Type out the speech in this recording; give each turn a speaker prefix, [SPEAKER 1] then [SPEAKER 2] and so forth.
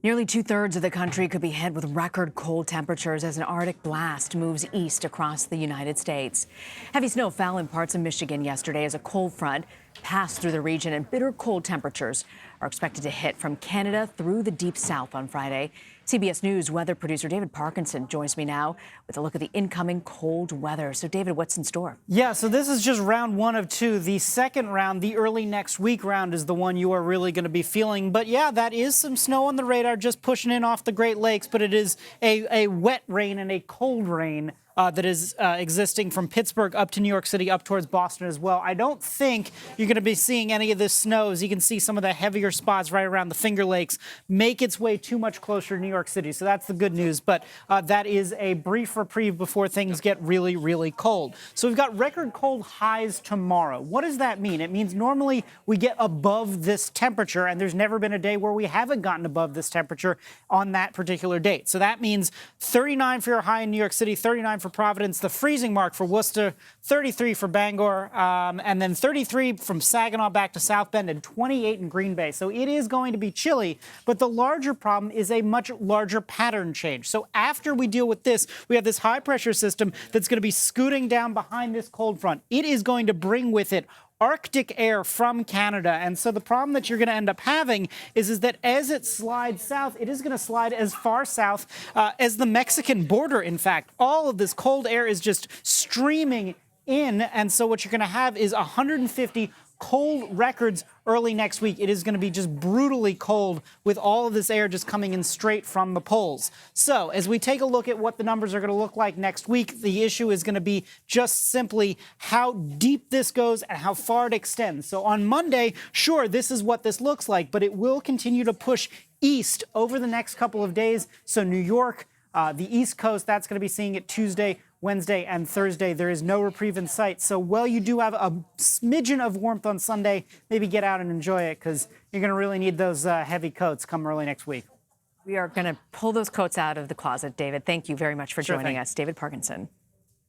[SPEAKER 1] Nearly two-thirds of the country could be hit with record cold temperatures as an Arctic blast moves east across the United States. Heavy snow fell in parts of Michigan yesterday as a cold front passed through the region, and bitter cold temperatures are expected to hit from Canada through the deep south on Friday. CBS News weather producer David Parkinson joins me now with a look at the incoming cold weather. So, David, what's in store?
[SPEAKER 2] Yeah, so this is just round one of two. The second round, the early next week round, is the one you are really going to be feeling. But yeah, that is some snow on the radar just pushing in off the Great Lakes. But it is a wet rain and a cold rain that is existing from Pittsburgh up to New York City, up towards Boston as well. I don't think you're going to be seeing any of this snow. As you can see, some of the heavier spots right around the Finger Lakes make its way too much closer to New York City. So that's the good news. But that is a brief reprieve before things get really, really cold. So we've got record cold highs tomorrow. What does that mean? It means normally we get above this temperature, and there's never been a day where we haven't gotten above this temperature on that particular date. So that means 39 for your high in New York City, 39 for Providence, the freezing mark for Worcester, 33 for Bangor, and then 33 from Saginaw back to South Bend, and 28 in Green Bay. So it is going to be chilly, but the larger problem is a much larger pattern change. So after we deal with this, we have this high pressure system that's going to be scooting down behind this cold front. It is going to bring with it Arctic air from Canada. And so the problem that you're going to end up having is that as it slides south, it is going to slide as far south as the Mexican border. In fact, all of this cold air is just streaming in. And so what you're going to have is 150 cold records early next week. It is going to be just brutally cold with all of this air just coming in straight from the poles. So as we take a look at what the numbers are going to look like next week, the issue is going to be just simply how deep this goes and how far it extends. So on Monday, sure, this is what this looks like, but it will continue to push east over the next couple of days. So New York, the East Coast, that's going to be seeing it Tuesday, Wednesday, and Thursday. There is no reprieve in sight. So while you do have a smidgen of warmth on Sunday, maybe get out and enjoy it, because you're going to really need those heavy coats come early next week.
[SPEAKER 1] We are going to pull those coats out of the closet, David. Thank you very much for joining us. David Parkinson.